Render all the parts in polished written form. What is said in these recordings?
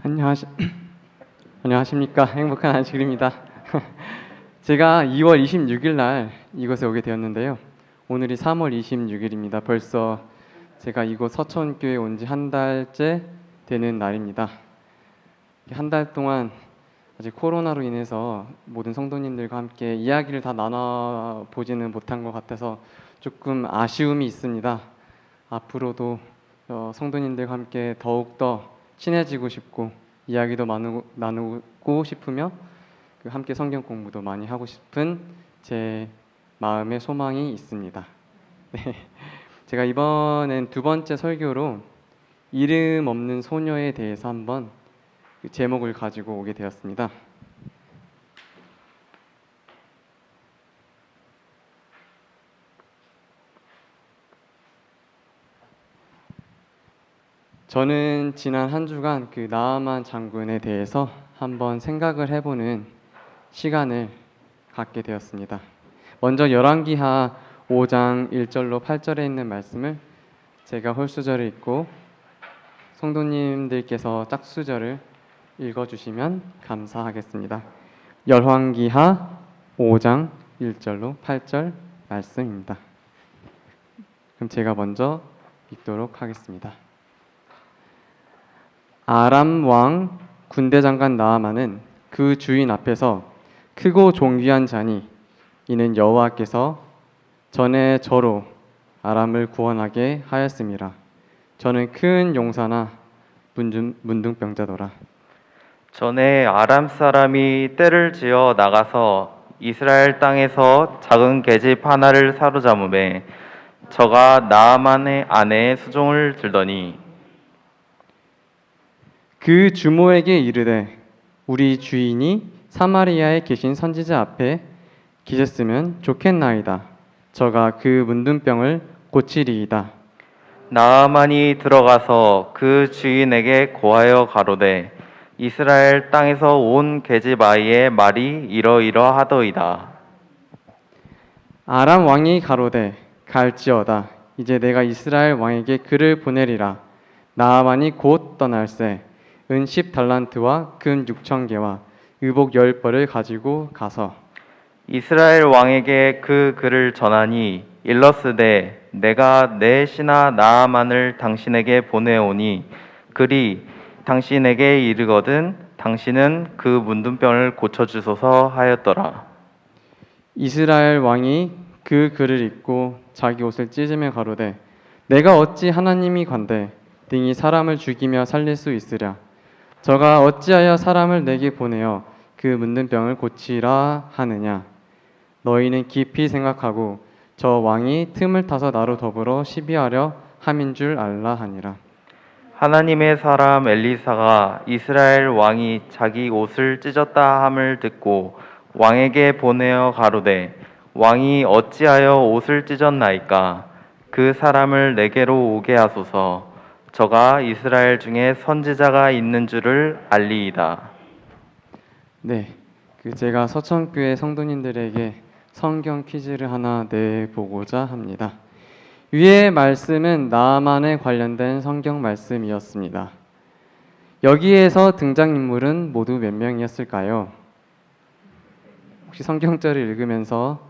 안녕하시, 안녕하십니까. 행복한 안식일입니다. 제가 2월 26일 날 이곳에 오게 되었는데요. 오늘이 3월 26일입니다. 벌써 제가 이곳 서천교회에 온 지 한 달째 되는 날입니다. 한 달 동안 아직 코로나로 인해서 모든 성도님들과 함께 이야기를 다 나눠보지는 못한 것 같아서 조금 아쉬움이 있습니다. 앞으로도 성도님들과 함께 더욱더 친해지고 싶고 이야기도 나누고 싶으며 함께 성경 공부도 많이 하고 싶은 제 마음의 소망이 있습니다. 네. 제가 이번엔 두 번째 설교로 이름 없는 소녀에 대해서 한번 제목을 가지고 오게 되었습니다. 저는 지난 한 주간 그 나아만 장군에 대해서 한번 생각을 해보는 시간을 갖게 되었습니다. 먼저 열왕기하 5장 1절로 8절에 있는 말씀을 제가 홀수절을 읽고 성도님들께서 짝수절을 읽어주시면 감사하겠습니다. 열왕기하 5장 1절로 8절 말씀입니다. 그럼 제가 먼저 읽도록 하겠습니다. 아람 왕 군대 장관 나아만은 그 주인 앞에서 크고 존귀한 자니 이는 여호와께서 전에 저로 아람을 구원하게 하였음이라. 저는 큰 용사나 문둥병자더라. 전에 아람 사람이 떼를 지어 나가서 이스라엘 땅에서 작은 계집 하나를 사로잡음에 저가 나아만의 아내의 수종을 들더니 그 주모에게 이르되 우리 주인이 사마리아에 계신 선지자 앞에 계셨으면 좋겠나이다. 저가 그 문둥병을 고치리이다. 나아만이 들어가서 그 주인에게 고하여 가로되 이스라엘 땅에서 온 계집 아이의 말이 이러이러하더이다. 아람 왕이 가로되 갈지어다. 이제 내가 이스라엘 왕에게 글을 보내리라. 나아만이 곧 떠날새 은 10달란트와 금 6,000개와 의복 10벌을 가지고 가서 이스라엘 왕에게 그 글을 전하니 일러스되 내가 내 신하 나아만을 당신에게 보내오니 그리 당신에게 이르거든 당신은 그 문둥병을 고쳐주소서 하였더라. 이스라엘 왕이 그 글을 읽고 자기 옷을 찢으며 가로되 내가 어찌 하나님이 관대 등이 사람을 죽이며 살릴 수 있으랴. 저가 어찌하여 사람을 내게 보내어 그 문둥병을 고치라 하느냐. 너희는 깊이 생각하고 저 왕이 틈을 타서 나로 더불어 시비하려 함인 줄 알라 하니라. 하나님의 사람 엘리사가 이스라엘 왕이 자기 옷을 찢었다 함을 듣고 왕에게 보내어 가로되 왕이 어찌하여 옷을 찢었나이까. 그 사람을 내게로 오게 하소서. 저가 이스라엘 중에 선지자가 있는 줄을 알리이다. 네, 제가 서천교회 성도님들에게 성경 퀴즈를 하나 내보고자 합니다. 위의 말씀은 나아만에 관련된 성경 말씀이었습니다. 여기에서 등장인물은 모두 몇 명이었을까요? 혹시 성경절을 읽으면서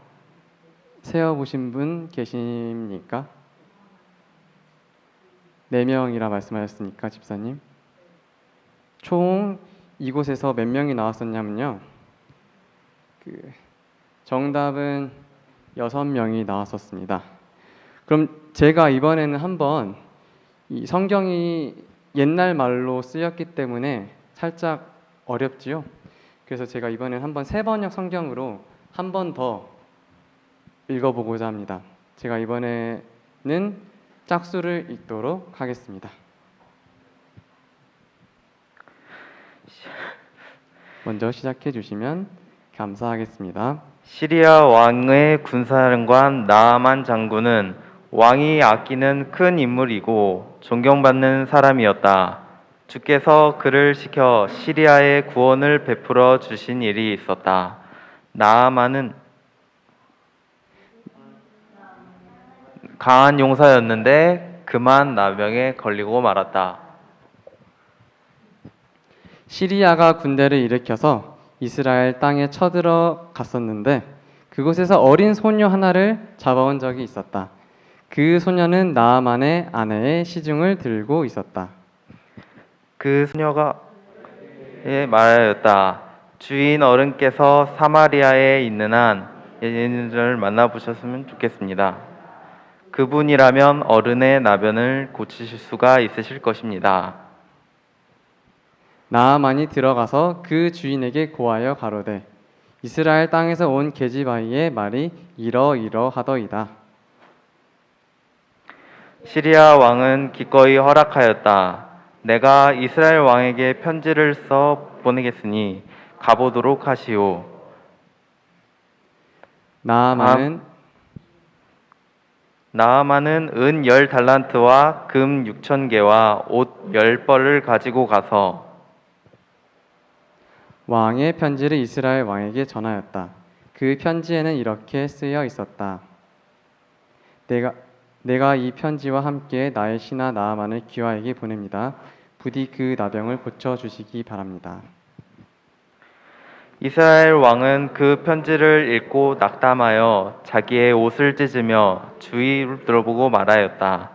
세어보신 분 계십니까? 4명이라 말씀하셨으니까 집사님. 총 이곳에서 몇 명이 나왔었냐면요. 정답은 6명이 나왔었습니다. 그럼 제가 이번에는 한번 이 성경이 옛날 말로 쓰였기 때문에 살짝 어렵지요. 그래서 제가 이번에는 한번 세번역 성경으로 한 번 더 읽어보고자 합니다. 제가 이번에는 짝수를 읽도록 하겠습니다. 먼저 시작해 주시면 감사하겠습니다. 시리아 왕의 군사령관 나아만 장군은 왕이 아끼는 큰 인물이고 존경받는 사람이었다. 주께서 그를 시켜 시리아에 구원을 베풀어 주신 일이 있었다. 나아만은 강한 용사였는데 그만 나병에 걸리고 말았다. 시리아가 군대를 일으켜서 이스라엘 땅에 쳐들어갔었는데 그곳에서 어린 소녀 하나를 잡아온 적이 있었다. 그 소녀는 나아만의 아내의 시중을 들고 있었다. 그 소녀가 말하였다. 주인 어른께서 사마리아에 있는 한 예수님을 만나보셨으면 좋겠습니다. 그분이라면 어른의 나병을 고치실 수가 있으실 것입니다. 나아만이 들어가서 그 주인에게 고하여 가로되 이스라엘 땅에서 온 게지바이의 말이 이러이러하더이다. 시리아 왕은 기꺼이 허락하였다. 내가 이스라엘 왕에게 편지를 써 보내겠으니 가보도록 하시오. 나아만은 나아만은 은 10달란트와 금 6,000개와 옷 10벌을 가지고 가서 왕의 편지를 이스라엘 왕에게 전하였다. 그 편지에는 이렇게 쓰여 있었다. 내가 이 편지와 함께 나의 신하 나아만을 귀화에게 보냅니다. 부디 그 나병을 고쳐 주시기 바랍니다. 이스라엘 왕은 그 편지를 읽고 낙담하여 자기의 옷을 찢으며 주위를 들어보고 말하였다.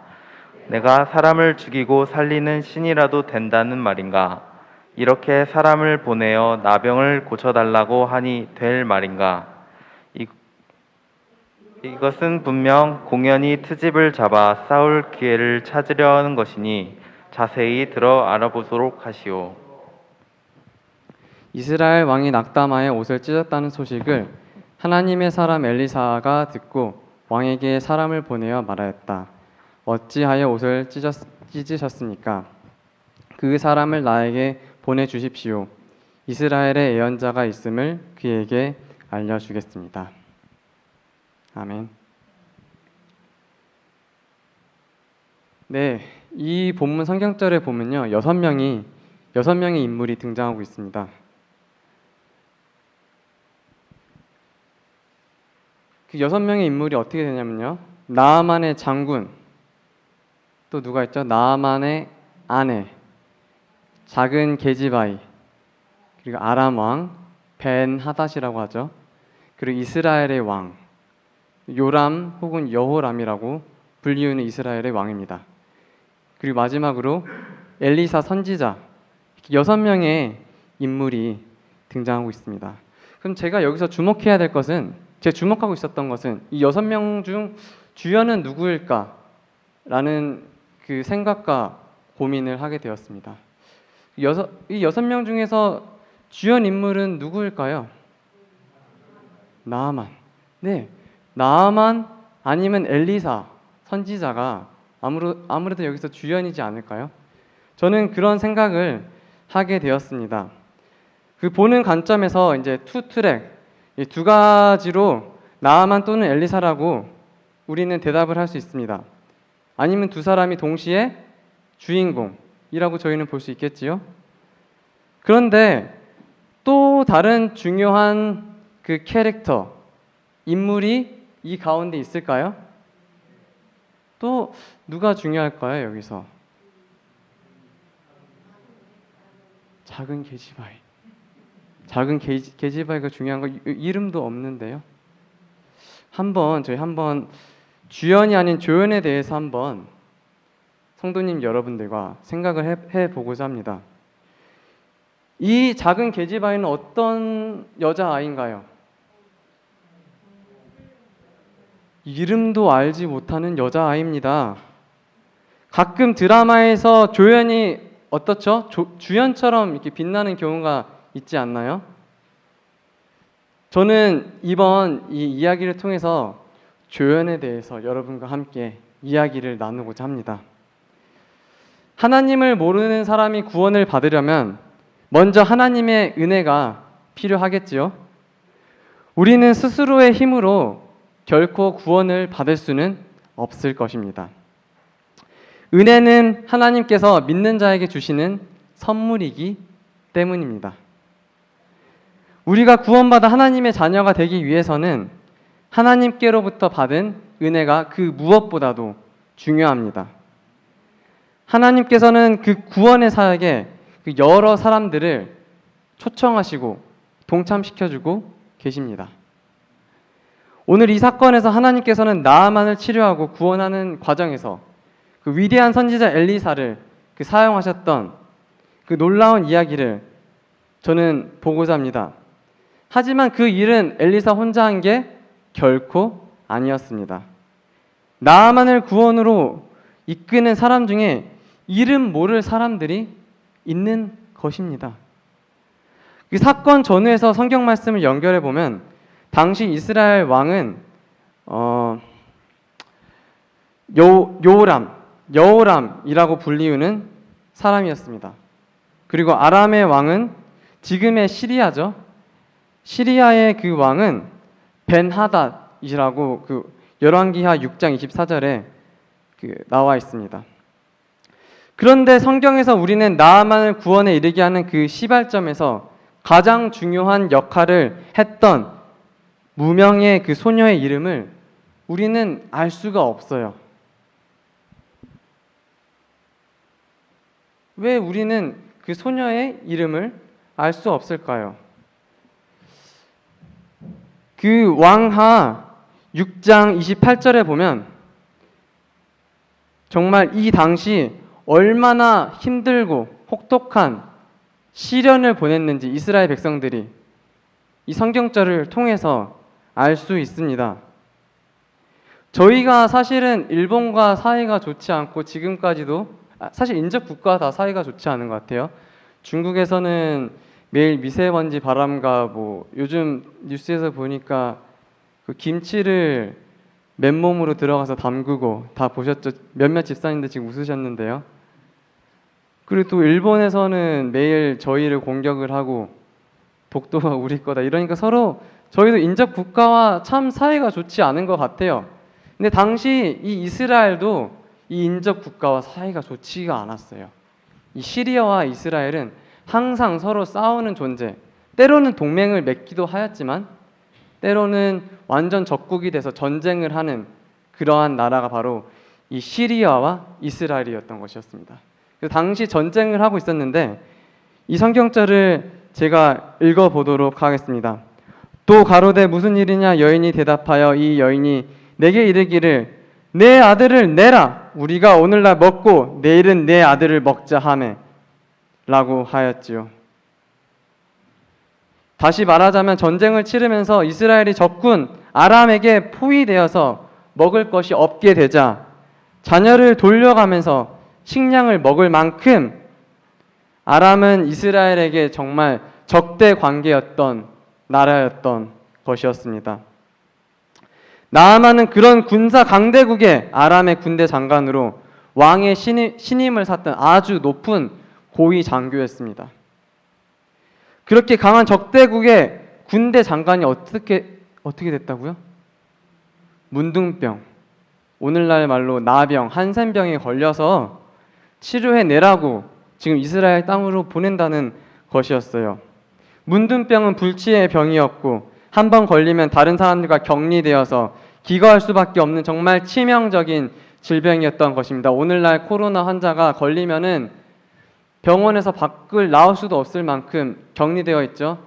내가 사람을 죽이고 살리는 신이라도 된다는 말인가? 이렇게 사람을 보내어 나병을 고쳐달라고 하니 될 말인가? 이것은 분명 공연히 트집을 잡아 싸울 기회를 찾으려 하는 것이니 자세히 들어 알아보도록 하시오. 이스라엘 왕이 낙담하여 옷을 찢었다는 소식을 하나님의 사람 엘리사가 듣고 왕에게 사람을 보내어 말하였다. 어찌하여 옷을 찢으셨습니까? 그 사람을 나에게 보내주십시오. 이스라엘의 예언자가 있음을 그에게 알려주겠습니다. 아멘. 네, 이 본문 성경절에 보면요, 6명의 인물이 등장하고 있습니다. 그 6명의 인물이 어떻게 되냐면요, 나아만의 장군, 또 누가 있죠? 나아만의 아내, 작은 게지바이, 그리고 아람 왕 벤 하닷이라고 하죠. 그리고 이스라엘의 왕 요람 혹은 여호람이라고 불리우는 이스라엘의 왕입니다. 그리고 마지막으로 엘리사 선지자, 6명의 인물이 등장하고 있습니다. 그럼 제가 여기서 주목해야 될 것은, 제가 주목하고 있었던 것은 이 6명 중 주연은 누구일까? 라는 그 생각과 고민을 하게 되었습니다. 이 6명 중에서 주연 인물은 누구일까요? 나아만. 네, 나아만 아니면 엘리사 선지자가 아무래도 여기서 주연이지 않을까요? 저는 그런 생각을 하게 되었습니다. 그 보는 관점에서 이제 투 트랙, 이 두 가지로 나아만 또는 엘리사라고 우리는 대답을 할 수 있습니다. 아니면 두 사람이 동시에 주인공이라고 저희는 볼 수 있겠지요. 그런데 또 다른 중요한 그 캐릭터, 인물이 이 가운데 있을까요? 또 누가 중요할까요, 여기서? 작은 게지바이. 작은 게지바이가 중요한 거 이름도 없는데요. 저희 한번 주연이 아닌 조연에 대해서 한번 성도님 여러분들과 생각을 해보고자 합니다. 이 작은 게지바이는 어떤 여자아이인가요? 이름도 알지 못하는 여자아이입니다. 가끔 드라마에서 조연이 어떻죠? 주연처럼 이렇게 빛나는 경우가 있지 않나요? 저는 이번 이 이야기를 통해서 조연에 대해서 여러분과 함께 이야기를 나누고자 합니다. 하나님을 모르는 사람이 구원을 받으려면 먼저 하나님의 은혜가 필요하겠지요. 우리는 스스로의 힘으로 결코 구원을 받을 수는 없을 것입니다. 은혜는 하나님께서 믿는 자에게 주시는 선물이기 때문입니다. 우리가 구원받아 하나님의 자녀가 되기 위해서는 하나님께로부터 받은 은혜가 그 무엇보다도 중요합니다. 하나님께서는 그 구원의 사역에 그 여러 사람들을 초청하시고 동참시켜주고 계십니다. 오늘 이 사건에서 하나님께서는 나아만을 치료하고 구원하는 과정에서 그 위대한 선지자 엘리사를 그 사용하셨던 그 놀라운 이야기를 저는 보고자 합니다. 하지만 그 일은 엘리사 혼자 한 게 결코 아니었습니다. 나아만을 구원으로 이끄는 사람 중에 이름 모를 사람들이 있는 것입니다. 그 사건 전후에서 성경 말씀을 연결해 보면 당시 이스라엘 왕은 여호람이라고 불리우는 사람이었습니다. 그리고 아람의 왕은 지금의 시리아죠. 시리아의 그 왕은 벤하닷이라고 그 열왕기하 6장 24절에 나와 있습니다. 그런데 성경에서 우리는 나아만을 구원에 이르게 하는 그 시발점에서 가장 중요한 역할을 했던 무명의 그 소녀의 이름을 우리는 알 수가 없어요. 왜 우리는 그 소녀의 이름을 알 수 없을까요? 그 왕하 6장 28절에 보면 정말 이 당시 얼마나 힘들고 혹독한 시련을 보냈는지 이스라엘 백성들이 이 성경절을 통해서 알 수 있습니다. 저희가 사실은 일본과 사이가 좋지 않고 지금까지도 사실 인접 국가와 다 사이가 좋지 않은 것 같아요. 중국에서는 매일 미세먼지 바람과 뭐 요즘 뉴스에서 보니까 그 김치를 맨몸으로 들어가서 담그고 다 보셨죠? 몇몇 집사님들 지금 웃으셨는데요. 그리고 또 일본에서는 매일 저희를 공격을 하고 독도가 우리 거다 이러니까 서로 저희도 인접 국가와 참 사이가 좋지 않은 것 같아요. 근데 당시 이 이스라엘도 이 인접 국가와 사이가 좋지가 않았어요. 이 시리아와 이스라엘은 항상 서로 싸우는 존재, 때로는 동맹을 맺기도 하였지만 때로는 완전 적국이 돼서 전쟁을 하는 그러한 나라가 바로 이 시리아와 이스라엘이었던 것이었습니다. 그래서 당시 전쟁을 하고 있었는데 이 성경절을 제가 읽어보도록 하겠습니다. 또 가로되 무슨 일이냐 여인이 대답하여 이 여인이 내게 이르기를 내 아들을 내라 우리가 오늘날 먹고 내일은 내 아들을 먹자 하매 라고 하였지요. 다시 말하자면 전쟁을 치르면서 이스라엘이 적군 아람에게 포위되어서 먹을 것이 없게 되자 자녀를 돌려가면서 식량을 먹을 만큼 아람은 이스라엘에게 정말 적대 관계였던 나라였던 것이었습니다. 나아만은 그런 군사 강대국의 아람의 군대 장관으로 왕의 신임을 샀던 아주 높은 고위 장교였습니다. 그렇게 강한 적대국의 군대 장관이 어떻게 됐다고요? 문둥병, 오늘날 말로 나병, 한센병에 걸려서 치료해내라고 지금 이스라엘 땅으로 보낸다는 것이었어요. 문둥병은 불치의 병이었고 한 번 걸리면 다른 사람들과 격리되어서 기거할 수밖에 없는 정말 치명적인 질병이었던 것입니다. 오늘날 코로나 환자가 걸리면은 병원에서 밖을 나올 수도 없을 만큼 격리되어 있죠.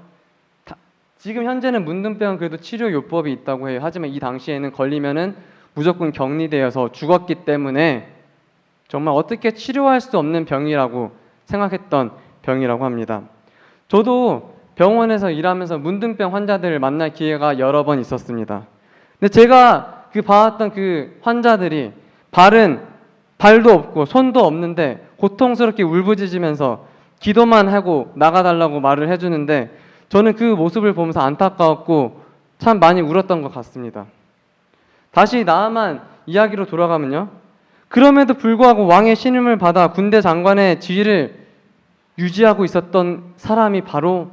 지금 현재는 문둥병은 그래도 치료 요법이 있다고 해요. 하지만 이 당시에는 걸리면은 무조건 격리되어서 죽었기 때문에 정말 어떻게 치료할 수 없는 병이라고 생각했던 병이라고 합니다. 저도 병원에서 일하면서 문둥병 환자들을 만날 기회가 여러 번 있었습니다. 근데 제가 봐왔던 그 환자들이 발도 없고 손도 없는데 고통스럽게 울부짖으면서 기도만 하고 나가달라고 말을 해주는데 저는 그 모습을 보면서 안타까웠고 참 많이 울었던 것 같습니다. 다시 나아만 이야기로 돌아가면요. 그럼에도 불구하고 왕의 신임을 받아 군대 장관의 지위를 유지하고 있었던 사람이 바로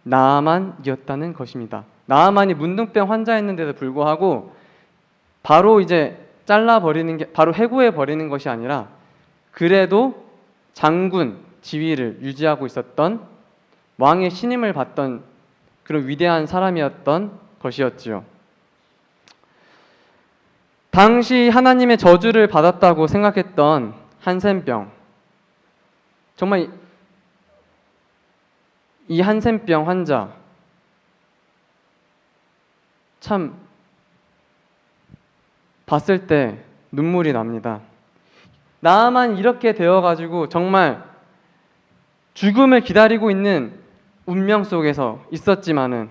나아만이었다는 것입니다. 나아만이 문둥병 환자였는데도 불구하고 바로 이제 잘라버리는 게 바로 해고해버리는 것이 아니라 그래도 장군 지위를 유지하고 있었던 왕의 신임을 받던 그런 위대한 사람이었던 것이었지요. 당시 하나님의 저주를 받았다고 생각했던 한센병, 정말 이 한센병 환자 참 봤을 때 눈물이 납니다. 나만 이렇게 되어가지고 정말 죽음을 기다리고 있는 운명 속에서 있었지만은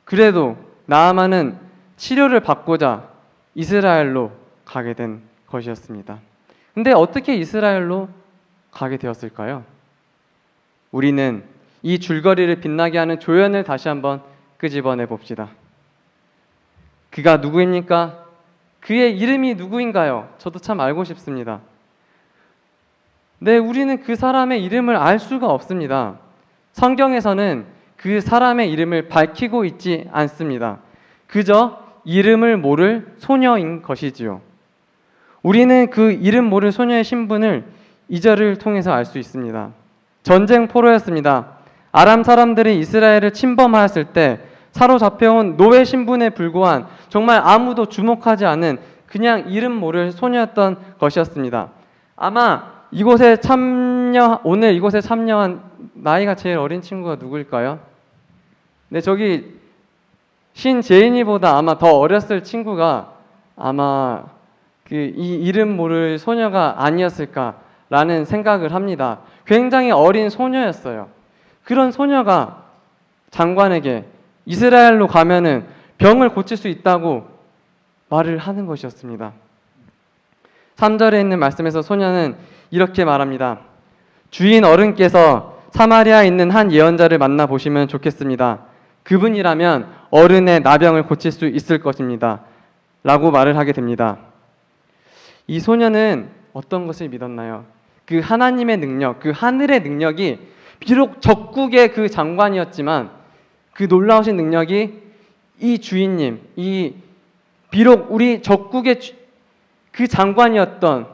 그래도 나아만은 치료를 받고자 이스라엘로 가게 된 것이었습니다. 근데 어떻게 이스라엘로 가게 되었을까요? 우리는 이 줄거리를 빛나게 하는 조연을 다시 한번 끄집어내 봅시다. 그가 누구입니까? 그의 이름이 누구인가요? 저도 참 알고 싶습니다. 네, 우리는 그 사람의 이름을 알 수가 없습니다. 성경에서는 그 사람의 이름을 밝히고 있지 않습니다. 그저 이름을 모를 소녀인 것이지요. 우리는 그 이름 모를 소녀의 신분을 2절을 통해서 알 수 있습니다. 전쟁 포로였습니다. 아람 사람들이 이스라엘을 침범하였을 때 사로잡혀온 노예 신분에 불과한 정말 아무도 주목하지 않은 그냥 이름 모를 소녀였던 것이었습니다. 아마 오늘 이곳에 참여한 나이가 제일 어린 친구가 누구일까요? 네, 저기 신재인이보다 아마 더 어렸을 친구가 아마 이 이름 모를 소녀가 아니었을까라는 생각을 합니다. 굉장히 어린 소녀였어요. 그런 소녀가 장관에게 이스라엘로 가면은 병을 고칠 수 있다고 말을 하는 것이었습니다. 3절에 있는 말씀에서 소녀는 이렇게 말합니다. 주인 어른께서 사마리아에 있는 한 예언자를 만나보시면 좋겠습니다. 그분이라면 어른의 나병을 고칠 수 있을 것입니다. 라고 말을 하게 됩니다. 이 소녀는 어떤 것을 믿었나요? 그 하나님의 능력, 그 하늘의 능력이 비록 적국의 그 장관이었지만 그 놀라우신 능력이 이 주인님, 비록 우리 적국의 그 장관이었던,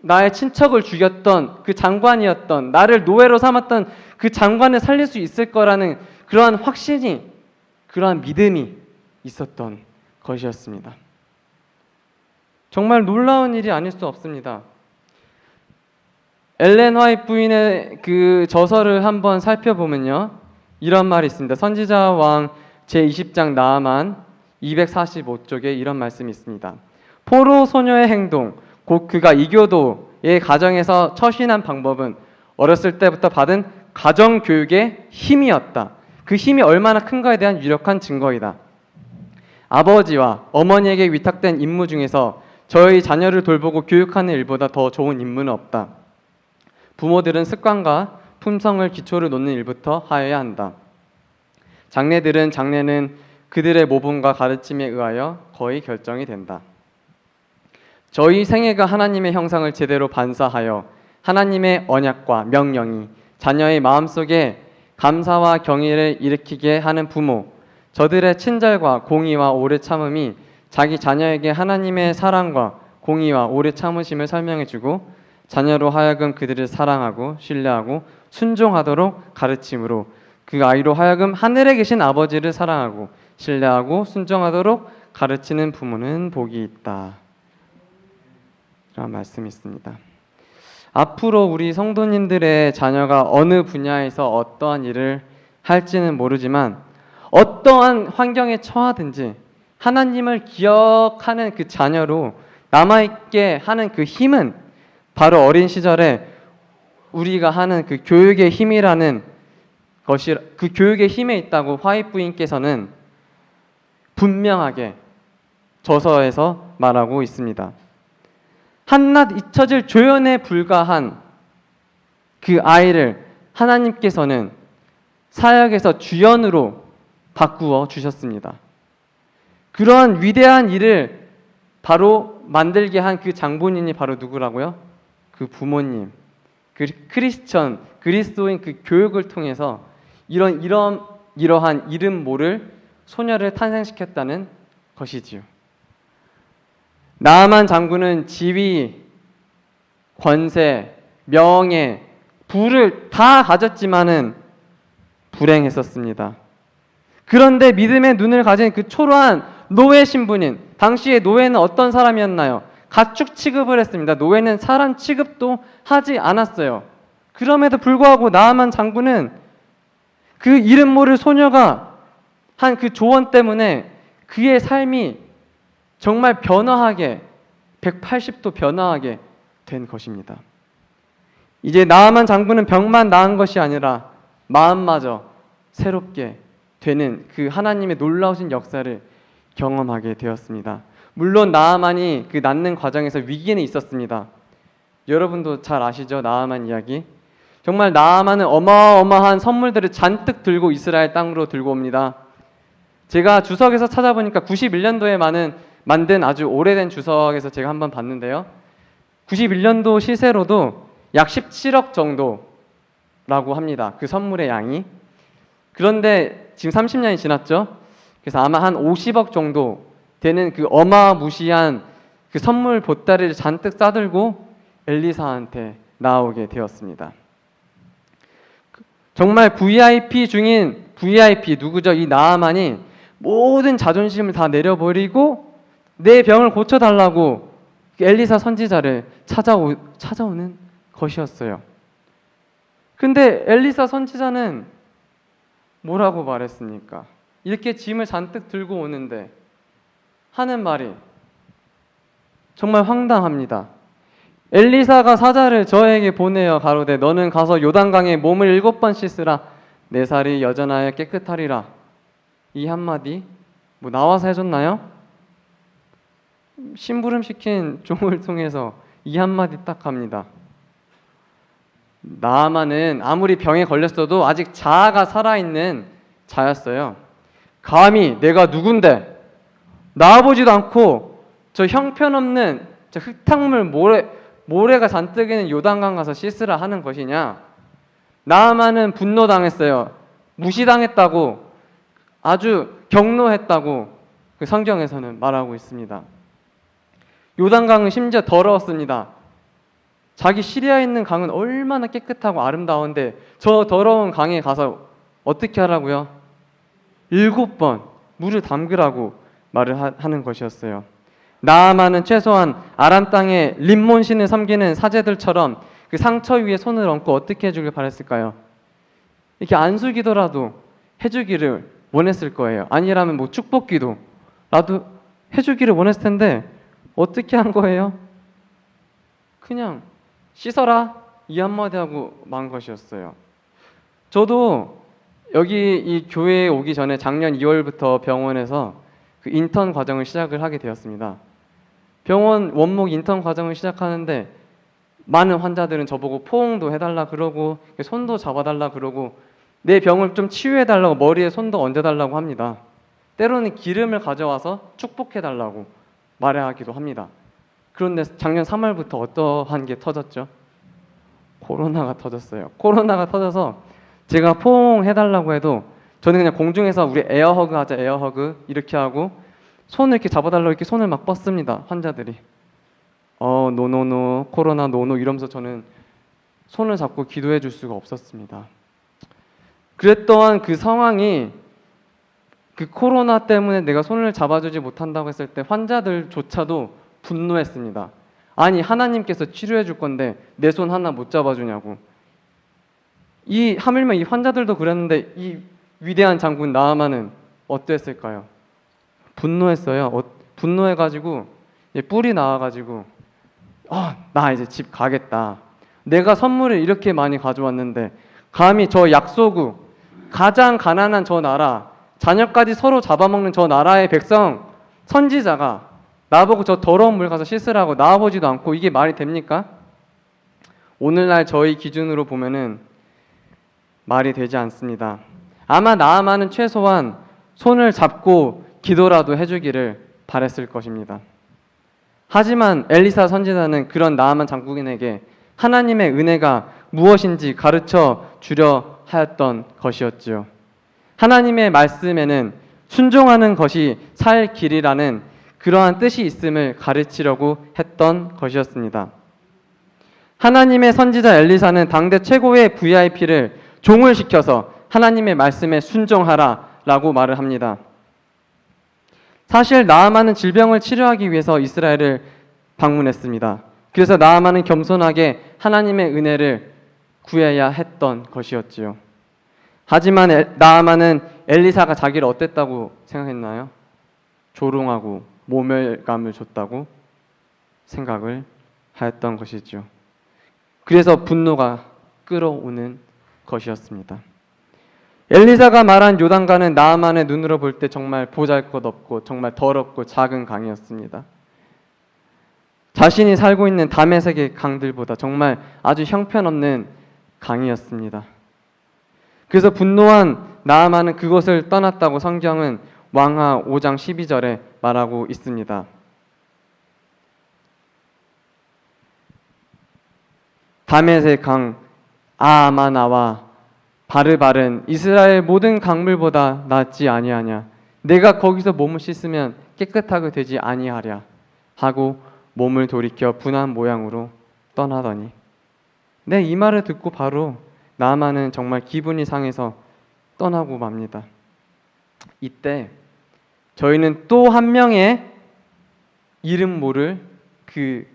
나의 친척을 죽였던 그 장관이었던, 나를 노예로 삼았던 그 장관을 살릴 수 있을 거라는 그러한 확신이, 그러한 믿음이 있었던 것이었습니다. 정말 놀라운 일이 아닐 수 없습니다. 엘렌 화이트 부인의 그 저서를 한번 살펴보면요, 이런 말이 있습니다. 선지자 왕 제20장 나아만 245쪽에 이런 말씀이 있습니다. 포로 소녀의 행동, 곧 그가 이교도의 가정에서 처신한 방법은 어렸을 때부터 받은 가정 교육의 힘이었다. 그 힘이 얼마나 큰가에 대한 유력한 증거이다. 아버지와 어머니에게 위탁된 임무 중에서 저희 자녀를 돌보고 교육하는 일보다 더 좋은 임무는 없다. 부모들은 습관과 품성을 기초로 놓는 일부터 하여야 한다. 장래는 그들의 모범과 가르침에 의하여 거의 결정이 된다. 저희 생애가 하나님의 형상을 제대로 반사하여 하나님의 언약과 명령이 자녀의 마음속에 감사와 경의를 일으키게 하는 부모, 저들의 친절과 공의와 오래 참음이 자기 자녀에게 하나님의 사랑과 공의와 오래 참으심을 설명해주고 자녀로 하여금 그들을 사랑하고 신뢰하고 순종하도록 가르침으로 그 아이로 하여금 하늘에 계신 아버지를 사랑하고 신뢰하고 순종하도록 가르치는 부모는 복이 있다. 라는 말씀이 있습니다. 앞으로 우리 성도님들의 자녀가 어느 분야에서 어떠한 일을 할지는 모르지만 어떠한 환경에 처하든지 하나님을 기억하는 그 자녀로 남아있게 하는 그 힘은 바로 어린 시절에 우리가 하는 그 교육의 힘이라는 것이, 그 교육의 힘에 있다고 화이트 부인께서는 분명하게 저서에서 말하고 있습니다. 한낱 잊혀질 조연에 불과한 그 아이를 하나님께서는 사역에서 주연으로 바꾸어 주셨습니다. 그러한 위대한 일을 바로 만들게 한 그 장본인이 바로 누구라고요? 그 부모님, 그 크리스천, 그리스도인 그 교육을 통해서 이러한 이름 모를 소녀를 탄생시켰다는 것이지요. 나아만 장군은 지위, 권세, 명예, 부를 다 가졌지만은 불행했었습니다. 그런데 믿음의 눈을 가진 그 초라한 노예 신분인, 당시의 노예는 어떤 사람이었나요? 가축 취급을 했습니다. 노예는 사람 취급도 하지 않았어요. 그럼에도 불구하고 나아만 장군은 그 이름 모를 소녀가 한 그 조언 때문에 그의 삶이 정말 변화하게 180도 변화하게 된 것입니다. 이제 나아만 장군은 병만 나은 것이 아니라 마음마저 새롭게 되는 그 하나님의 놀라우신 역사를 경험하게 되었습니다. 물론 나아만이 그 낳는 과정에서 위기는 있었습니다. 여러분도 잘 아시죠? 나아만 이야기. 정말 나아만은 어마어마한 선물들을 잔뜩 들고 이스라엘 땅으로 들고 옵니다. 제가 주석에서 찾아보니까 91년도에 만든 아주 오래된 주석에서 제가 한번 봤는데요. 91년도 시세로도 약 17억 정도라고 합니다. 그 선물의 양이. 그런데 지금 30년이 지났죠. 그래서 아마 한 50억 정도 되는 그 어마무시한 그 선물 보따리를 잔뜩 싸들고 엘리사한테 나오게 되었습니다. 정말 VIP 중인 VIP 누구죠? 이 나아만이 모든 자존심을 다 내려버리고 내 병을 고쳐달라고 엘리사 선지자를 찾아오는 것이었어요. 근데 엘리사 선지자는 뭐라고 말했습니까? 이렇게 짐을 잔뜩 들고 오는데 하는 말이 정말 황당합니다. 엘리사가 사자를 저에게 보내어 가로되 너는 가서 요단강에 몸을 7번 씻으라 내 살이 여전하여 깨끗하리라. 이 한마디 뭐 나와서 해줬나요? 심부름시킨 종을 통해서 이 한마디 딱 합니다. 나아만은 아무리 병에 걸렸어도 아직 자아가 살아있는 자였어요. 감히 내가 누군데 나와보지도 않고 저 형편없는 저 흙탕물 모래가 잔뜩 있는 요단강 가서 씻으라 하는 것이냐. 나아만은 분노당했어요. 무시당했다고, 아주 경노했다고 그 성경에서는 말하고 있습니다. 요단강은 심지어 더러웠습니다. 자기 시리아에 있는 강은 얼마나 깨끗하고 아름다운데 저 더러운 강에 가서 어떻게 하라고요? 7번 물을 담그라고 말을 하는 것이었어요. 나아만은 최소한 아람 땅의 림몬 신을 섬기는 사제들처럼 그 상처 위에 손을 얹고 어떻게 해주길 바랬을까요? 이렇게 안수기도라도 해주기를 원했을 거예요. 아니라면 뭐 축복기도라도 해주기를 원했을 텐데 어떻게 한 거예요? 그냥 씻어라 이 한마디 하고 만 것이었어요. 저도 여기 이 교회에 오기 전에 작년 2월부터 병원에서 그 인턴 과정을 시작을 하게 되었습니다. 병원 원목 인턴 과정을 시작하는데 많은 환자들은 저보고 포옹도 해달라 그러고 손도 잡아달라 그러고 내 병을 좀 치유해달라고 머리에 손도 얹어달라고 합니다. 때로는 기름을 가져와서 축복해달라고 말하기도 합니다. 그런데 작년 3월부터 어떠한 게 터졌죠? 코로나가 터졌어요. 코로나가 터져서 제가 포옹해달라고 해도 저는 그냥 공중에서 우리 에어허그 하자 에어허그 이렇게 하고 손을 이렇게 잡아달라고 이렇게 손을 막 뻗습니다. 환자들이 노노노 코로나 노노 이러면서 저는 손을 잡고 기도해 줄 수가 없었습니다. 그랬던 그 상황이 그 코로나 때문에 내가 손을 잡아주지 못한다고 했을 때 환자들조차도 분노했습니다. 아니 하나님께서 치료해 줄 건데 내 손 하나 못 잡아주냐고. 하물며 이 환자들도 그랬는데 이 위대한 장군 나아만은 어땠을까요? 분노했어요. 분노해가지고 뿔이 나와가지고 나 이제 집 가겠다. 내가 선물을 이렇게 많이 가져왔는데 감히 저 약소국 가장 가난한 저 나라 자녀까지 서로 잡아먹는 저 나라의 백성 선지자가 나보고 저 더러운 물 가서 씻으라고 나와보지도 않고 이게 말이 됩니까? 오늘날 저희 기준으로 보면은 말이 되지 않습니다. 아마 나아만은 최소한 손을 잡고 기도라도 해주기를 바랬을 것입니다. 하지만 엘리사 선지자는 그런 나아만 장군에게 하나님의 은혜가 무엇인지 가르쳐 주려 하였던 것이었지요. 하나님의 말씀에는 순종하는 것이 살 길이라는 그러한 뜻이 있음을 가르치려고 했던 것이었습니다. 하나님의 선지자 엘리사는 당대 최고의 VIP를 종을 시켜서 하나님의 말씀에 순종하라 라고 말을 합니다. 사실 나아만은 질병을 치료하기 위해서 이스라엘을 방문했습니다. 그래서 나아만은 겸손하게 하나님의 은혜를 구해야 했던 것이었지요. 하지만 나아만은 엘리사가 자기를 어땠다고 생각했나요? 조롱하고 모멸감을 줬다고 생각을 하였던 것이죠. 그래서 분노가 끌어오는 것이었습니다. 엘리사가 말한 요단강은 나아만의 눈으로 볼 때 정말 보잘것없고 정말 더럽고 작은 강이었습니다. 자신이 살고 있는 다메섹의 강들보다 정말 아주 형편없는 강이었습니다. 그래서 분노한 나아만은 그곳을 떠났다고 성경은 왕하 5장 12절에 말하고 있습니다. 다메섹 강 아마나와 바르바른 이스라엘 모든 강물보다 낫지 아니하냐. 내가 거기서 몸을 씻으면 깨끗하게 되지 아니하랴 하고 몸을 돌이켜 분한 모양으로 떠나더니, 네, 이 말을 듣고 바로 나아만은 정말 기분이 상해서 떠나고 맙니다. 이때 저희는 또 한 명의 이름 모를 그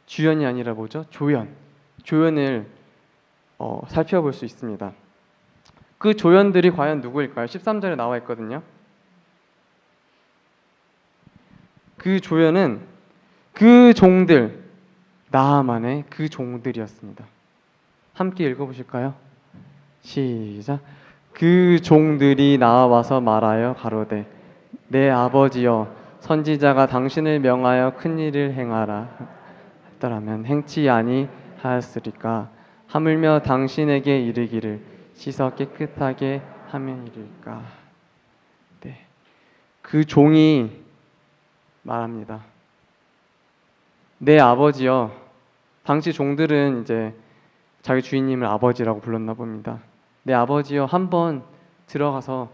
주연이 아니라 뭐죠? 조연을 살펴볼 수 있습니다. 그 조연들이 과연 누구일까요? 13절에 나와 있거든요. 그 조연은 그 종들, 나아만의 그 종들이었습니다. 함께 읽어보실까요? 시작. 그 종들이 나와서 말하여 가로되 내 아버지여 선지자가 당신을 명하여 큰 일을 행하라 했더라면 행치 아니하였으리까. 하물며 당신에게 이르기를 씻어 깨끗하게 하면 이를까. 네, 그 종이 말합니다. 내 아버지여. 당시 종들은 이제 자기 주인님을 아버지라고 불렀나 봅니다. 내 아버지여, 한번 들어가서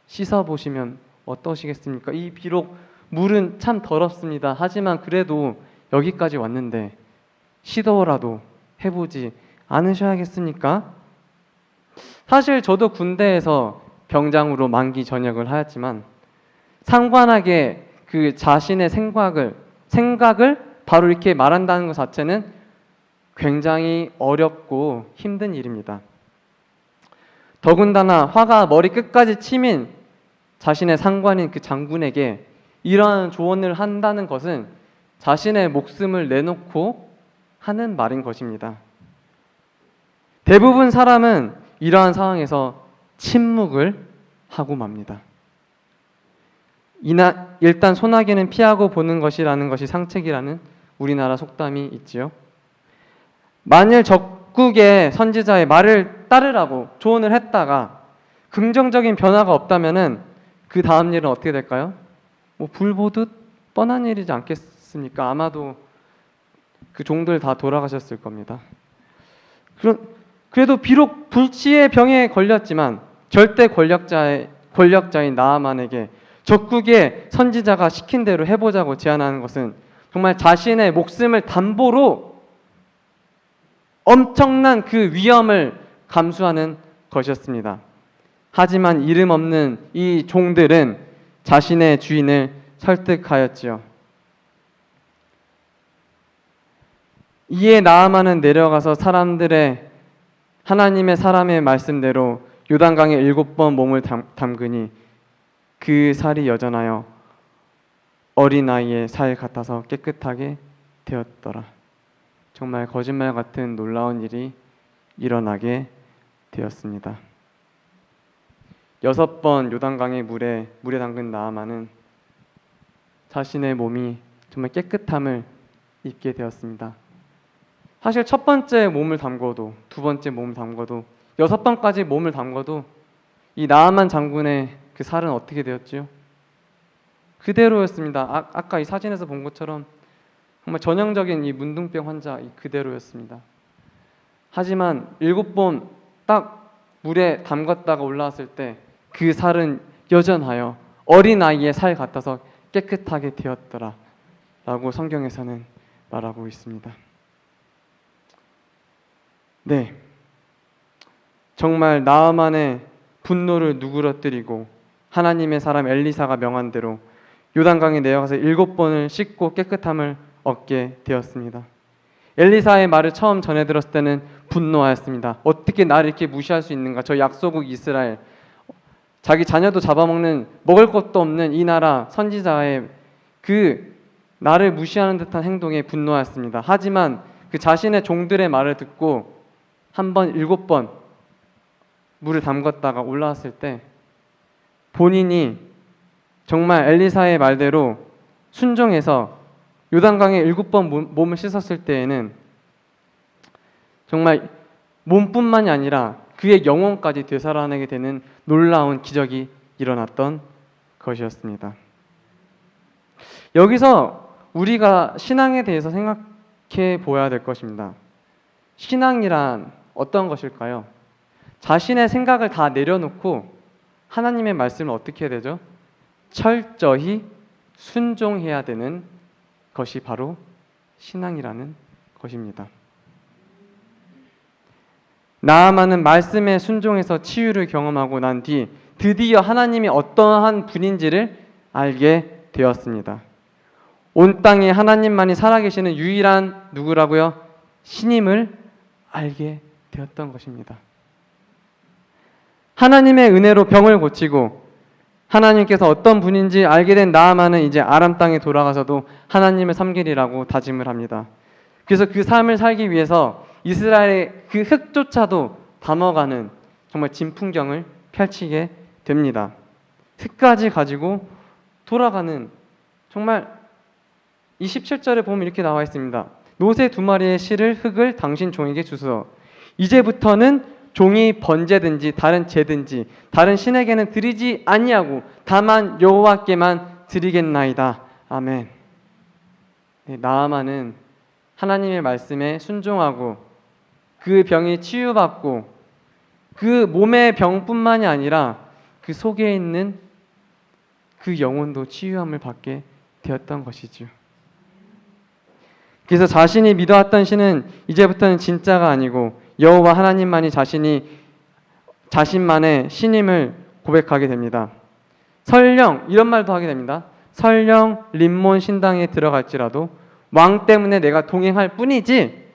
씻어 보시면 어떠시겠습니까? 이 비록 물은 참 더럽습니다. 하지만 그래도 여기까지 왔는데 시도라도 해보지 않으셔야겠습니까? 사실 저도 군대에서 병장으로 만기 전역을 하였지만 상관하게 그 자신의 생각을 바로 이렇게 말한다는 것 자체는 굉장히 어렵고 힘든 일입니다. 더군다나 화가 머리 끝까지 치민 자신의 상관인 그 장군에게 이러한 조언을 한다는 것은 자신의 목숨을 내놓고 하는 말인 것입니다. 대부분 사람은 이러한 상황에서 침묵을 하고 맙니다. 일단 소나기는 피하고 보는 것이라는 것이 상책이라는 우리나라 속담이 있지요. 만일 적국의 선지자의 말을 따르라고 조언을 했다가 긍정적인 변화가 없다면은 그 다음 일은 어떻게 될까요? 불 보듯 뻔한 일이지 않겠습니까? 아마도 그 종들 다 돌아가셨을 겁니다. 그래도 비록 불치의 병에 걸렸지만 절대 권력자인 나아만에게 적국의 선지자가 시킨 대로 해보자고 제안하는 것은 정말 자신의 목숨을 담보로 엄청난 그 위험을 감수하는 것이었습니다. 하지만 이름 없는 이 종들은 자신의 주인을 설득하였지요. 이에 나아만은 내려가서 하나님의 사람의 말씀대로 요단강에 7번 몸을 담그니 그 살이 여전하여 어린아이의 살 같아서 깨끗하게 되었더라. 정말 거짓말 같은 놀라운 일이 일어나게 되었습니다. 6번 요단강의 물에 담근 나아만은 자신의 몸이 정말 깨끗함을 입게 되었습니다. 사실 첫 번째 몸을 담궈도, 두 번째 몸을 담궈도, 6번까지 몸을 담궈도 이 나아만 장군의 그 살은 어떻게 되었지요? 그대로였습니다. 아까 이 사진에서 본 것처럼 정말 전형적인 이 문둥병 환자 그대로였습니다. 하지만 7번 딱 물에 담갔다가 올라왔을 때 그 살은 여전하여 어린아이의 살 같아서 깨끗하게 되었더라 라고 성경에서는 말하고 있습니다. 네, 정말 나아만의 분노를 누그러뜨리고 하나님의 사람 엘리사가 명한 대로 요단강에 내려가서 7번을 씻고 깨끗함을 얻게 되었습니다. 엘리사의 말을 처음 전해 들었을 때는 분노하였습니다. 어떻게 나를 이렇게 무시할 수 있는가? 저 약소국 이스라엘, 자기 자녀도 잡아먹는, 먹을 것도 없는 이 나라 선지자의 그 나를 무시하는 듯한 행동에 분노하였습니다. 하지만 그 자신의 종들의 말을 듣고 한 번 7번 물을 담갔다가 올라왔을 때 본인이 정말 엘리사의 말대로 순종해서 요단강에 7번 몸을 씻었을 때에는 정말 몸뿐만이 아니라 그의 영혼까지 되살아나게 되는 놀라운 기적이 일어났던 것이었습니다. 여기서 우리가 신앙에 대해서 생각해 보아야 될 것입니다. 신앙이란 어떤 것일까요? 자신의 생각을 다 내려놓고 하나님의 말씀을 어떻게 해야 되죠? 철저히 순종해야 되는 것이 바로 신앙이라는 것입니다. 나아만은 말씀에 순종해서 치유를 경험하고 난 뒤 드디어 하나님이 어떠한 분인지를 알게 되었습니다. 온 땅에 하나님만이 살아계시는 유일한 누구라고요? 신임을 알게 되었던 것입니다. 하나님의 은혜로 병을 고치고 하나님께서 어떤 분인지 알게 된 나아만은 이제 아람 땅에 돌아가서도 하나님을 섬기리라고 다짐을 합니다. 그래서 그 삶을 살기 위해서 이스라엘의 그 흙조차도 담아가는 정말 진풍경을 펼치게 됩니다. 흙까지 가지고 돌아가는, 정말 27절에 보면 이렇게 나와 있습니다. 노새 2마리의 실을 흙을 당신 종에게 주소서. 이제부터는 종이 번제든지 다른 제든지 다른 신에게는 드리지 아니하고 다만 여호와께만 드리겠나이다. 아멘. 네, 나아만은 하나님의 말씀에 순종하고 그 병이 치유받고 그 몸의 병뿐만이 아니라 그 속에 있는 그 영혼도 치유함을 받게 되었던 것이죠. 그래서 자신이 믿어왔던 신은 이제부터는 진짜가 아니고 여호와 하나님만이 자신만의 신임을 고백하게 됩니다. 설령 이런 말도 하게 됩니다. 설령 림몬 신당에 들어갈지라도 왕 때문에 내가 동행할 뿐이지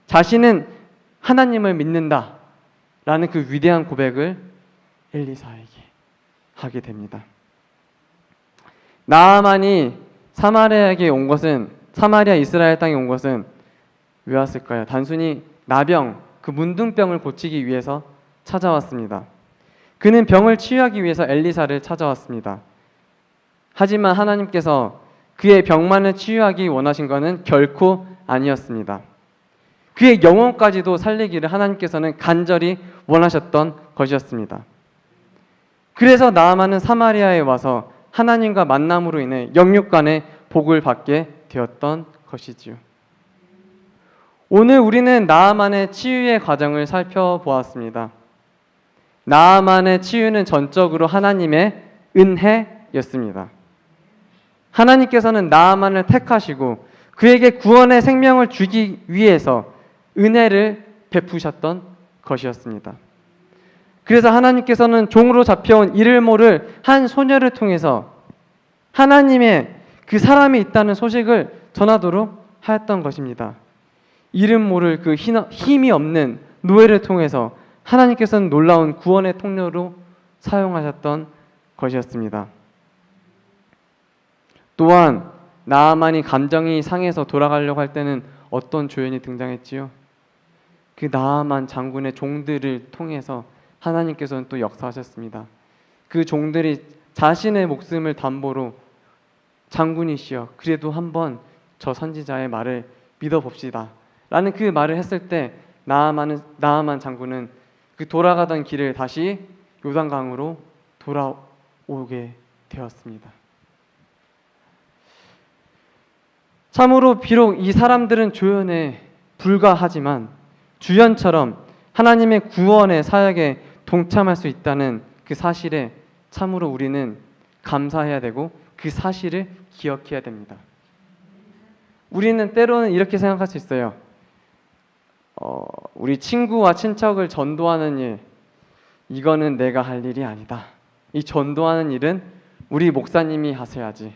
자신은 하나님을 믿는다 라는 그 위대한 고백을 엘리사에게 하게 됩니다. 나아만이 사마리아 이스라엘 땅에 온 것은 왜 왔을까요? 단순히 나병, 그 문둥병을 고치기 위해서 찾아왔습니다. 그는 병을 치유하기 위해서 엘리사를 찾아왔습니다. 하지만 하나님께서 그의 병만을 치유하기 원하신 것은 결코 아니었습니다. 그의 영혼까지도 살리기를 하나님께서는 간절히 원하셨던 것이었습니다. 그래서 나아만은 사마리아에 와서 하나님과 만남으로 인해 영육간의 복을 받게 되었던 것이지요. 오늘 우리는 나아만의 치유의 과정을 살펴보았습니다. 나아만의 치유는 전적으로 하나님의 은혜였습니다. 하나님께서는 나아만을 택하시고 그에게 구원의 생명을 주기 위해서 은혜를 베푸셨던 것이었습니다. 그래서 하나님께서는 종으로 잡혀온 이를 모를 한 소녀를 통해서 하나님의 그 사람이 있다는 소식을 전하도록 하였던 것입니다. 이름 모를 그 힘이 없는 노예를 통해서 하나님께서는 놀라운 구원의 통로로 사용하셨던 것이었습니다. 또한 나아만이 감정이 상해서 돌아가려고 할 때는 어떤 조연이 등장했지요? 그 나아만 장군의 종들을 통해서 하나님께서는 또 역사하셨습니다. 그 종들이 자신의 목숨을 담보로 장군이시여 그래도 한번 저 선지자의 말을 믿어봅시다 라는 그 말을 했을 때 나아만 장군은 그 돌아가던 길을 다시 요단강으로 돌아오게 되었습니다. 참으로 비록 이 사람들은 조연에 불과하지만 주연처럼 하나님의 구원의 사역에 동참할 수 있다는 그 사실에 참으로 우리는 감사해야 되고 그 사실을 기억해야 됩니다. 우리는 때로는 이렇게 생각할 수 있어요. 우리 친구와 친척을 전도하는 일, 이거는 내가 할 일이 아니다. 이 전도하는 일은 우리 목사님이 하셔야지.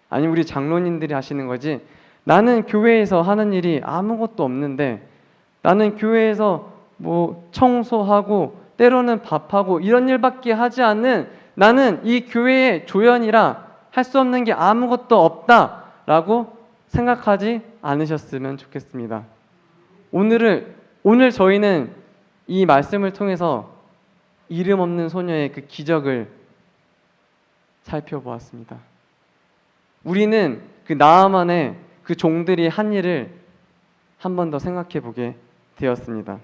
아니 우리 장로님들이 하시는 거지. 나는 교회에서 하는 일이 아무것도 없는데 나는 교회에서 뭐 청소하고 때로는 밥하고 이런 일밖에 하지 않는 나는 이 교회의 조연이라 할 수 없는 게 아무것도 없다라고 생각하지 않으셨으면 좋겠습니다. 오늘 저희는 이 말씀을 통해서 이름 없는 소녀의 그 기적을 살펴보았습니다. 우리는 그 나아만의 그 종들이 한 일을 한 번 더 생각해 보게 되었습니다.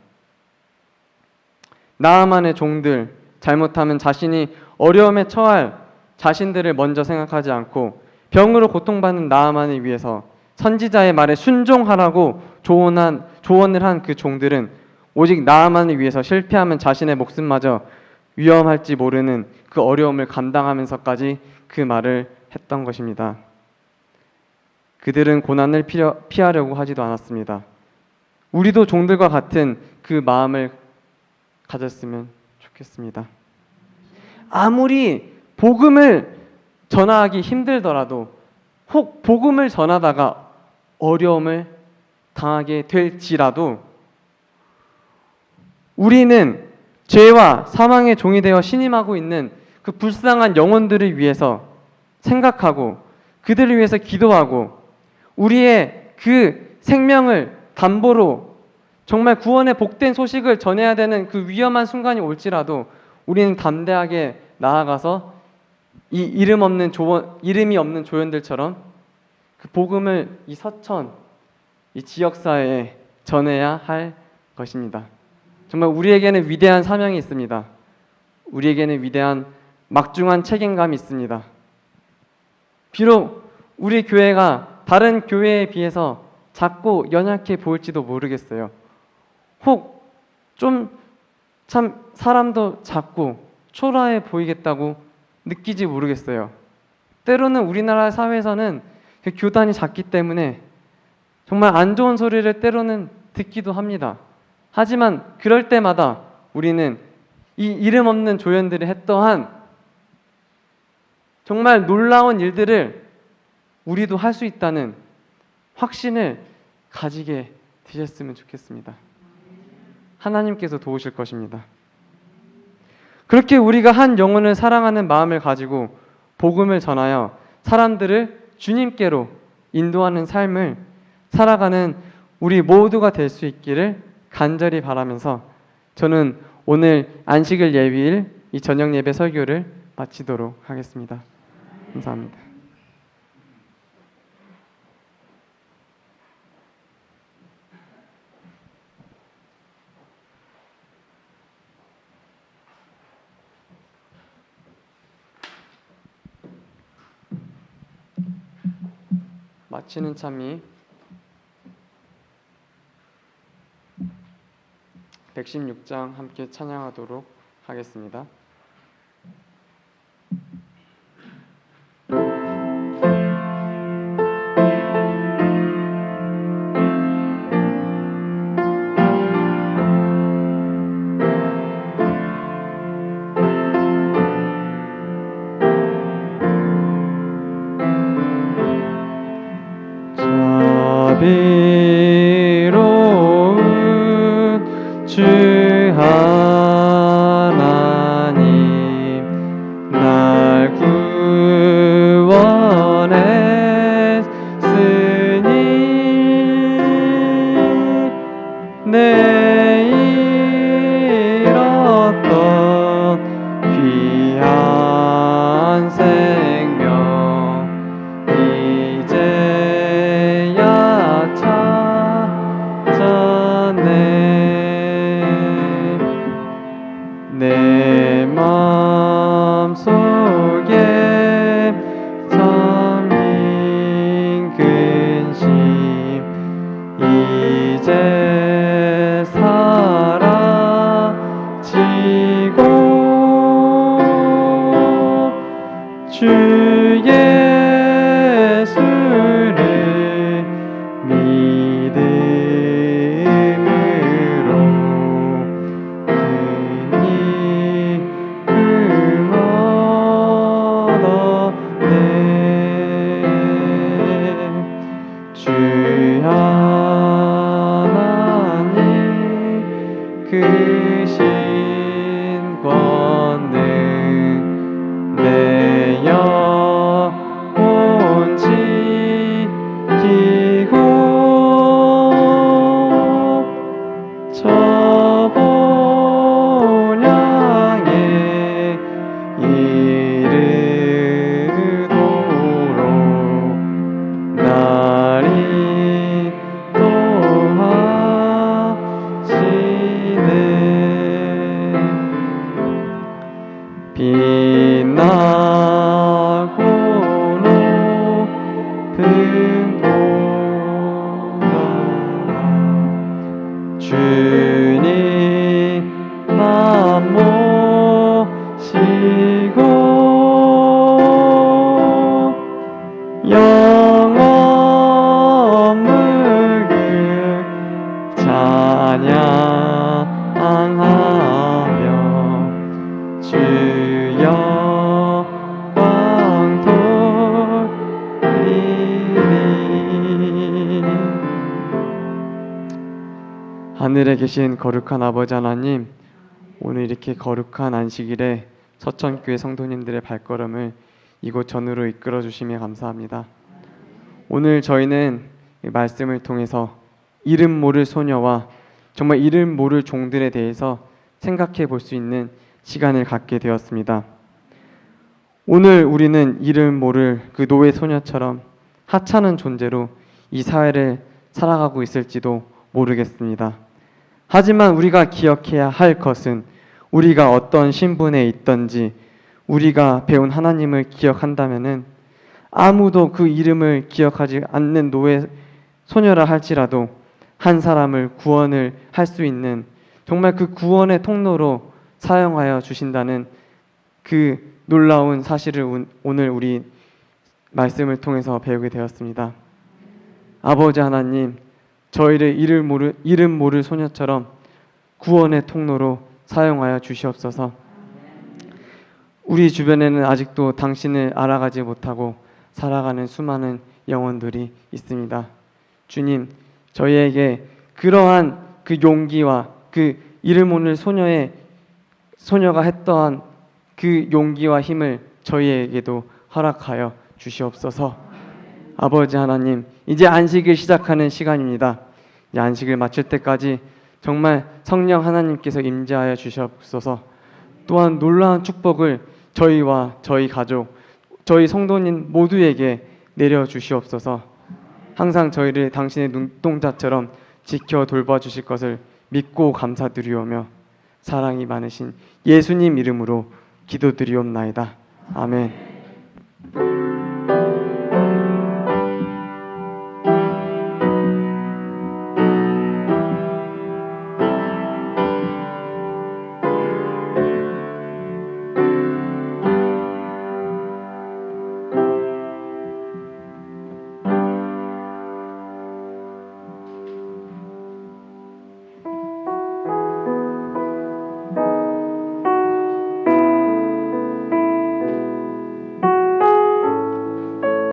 나아만의 종들, 잘못하면 자신이 어려움에 처할 자신들을 먼저 생각하지 않고 병으로 고통받는 나아만을 위해서 선지자의 말에 순종하라고 조언을 한 그 종들은 오직 나아만을 위해서 실패하면 자신의 목숨마저 위험할지 모르는 그 어려움을 감당하면서까지 그 말을 했던 것입니다. 그들은 고난을 피하려고 하지도 않았습니다. 우리도 종들과 같은 그 마음을 가졌으면 좋겠습니다. 아무리 복음을 전하기 힘들더라도 혹 복음을 전하다가 어려움을 당하게 될지라도 우리는 죄와 사망의 종이 되어 신임하고 있는 그 불쌍한 영혼들을 위해서 생각하고 그들을 위해서 기도하고 우리의 그 생명을 담보로 정말 구원의 복된 소식을 전해야 되는 그 위험한 순간이 올지라도 우리는 담대하게 나아가서 이 이름이 없는 조연들처럼 그 복음을 이 서천, 이 지역사회에 전해야 할 것입니다. 정말 우리에게는 위대한 사명이 있습니다. 우리에게는 위대한 막중한 책임감이 있습니다. 비록 우리 교회가 다른 교회에 비해서 작고 연약해 보일지도 모르겠어요. 혹 좀 참 사람도 작고 초라해 보이겠다고 느끼지 모르겠어요. 때로는 우리나라 사회에서는 그 교단이 작기 때문에 정말 안 좋은 소리를 때로는 듣기도 합니다. 하지만 그럴 때마다 우리는 이 이름 없는 조연들이 했떠한 정말 놀라운 일들을 우리도 할 수 있다는 확신을 가지게 되셨으면 좋겠습니다. 하나님께서 도우실 것입니다. 그렇게 우리가 한 영혼을 사랑하는 마음을 가지고 복음을 전하여 사람들을 주님께로 인도하는 삶을 살아가는 우리 모두가 될 수 있기를 간절히 바라면서 저는 오늘 안식일 예비일 이 저녁 예배 설교를 마치도록 하겠습니다. 감사합니다. 마치는 참이 116장 함께 찬양하도록 하겠습니다. 자비로운 주 하나님 날 구원했으니 내 잃었던 귀한 생명 이제야 찾았네. 내 마음속에 잠긴 근심 이제 신 권능 내 영혼 지키고 저 본 향해 이르도록 날 인도하시네. 빛나고 높은 보다 주님 맘 모시고 영원 무궁 찬양하며 주여 영광 돌리리. 하늘에 계신 거룩한 아버지 하나님, 오늘 이렇게 거룩한 안식일에 서천교회 성도님들의 발걸음을 이곳 전으로 이끌어 주시며 감사합니다. 오늘 저희는 이 말씀을 통해서 이름 모를 소녀와 정말 이름 모를 종들에 대해서 생각해 볼 수 있는 시간을 갖게 되었습니다. 오늘 우리는 이름 모를 그 노예 소녀처럼 하찮은 존재로 이 사회를 살아가고 있을지도 모르겠습니다. 하지만 우리가 기억해야 할 것은 우리가 어떤 신분에 있던지 우리가 배운 하나님을 기억한다면은 아무도 그 이름을 기억하지 않는 노예 소녀라 할지라도 한 사람을 구원을 할 수 있는 정말 그 구원의 통로로 사용하여 주신다는 그 놀라운 사실을 오늘 우리 말씀을 통해서 배우게 되었습니다. 아버지 하나님, 저희를 이름 모를 소녀처럼 구원의 통로로 사용하여 주시옵소서. 우리 주변에는 아직도 당신을 알아가지 못하고 살아가는 수많은 영혼들이 있습니다. 주님, 저희에게 그러한 그 용기와 그 이름 모를 소녀가 했던 그 용기와 힘을 저희에게도 허락하여 주시옵소서. 아버지 하나님, 이제 안식을 시작하는 시간입니다. 이 안식을 마칠 때까지 정말 성령 하나님께서 임재하여 주시옵소서. 또한 놀라운 축복을 저희와 저희 가족, 저희 성도님 모두에게 내려 주시옵소서. 항상 저희를 당신의 눈동자처럼 지켜 돌봐주실 것을 믿고 감사드리오며 사랑이 많으신 예수님 이름으로 기도드리옵나이다. 아멘.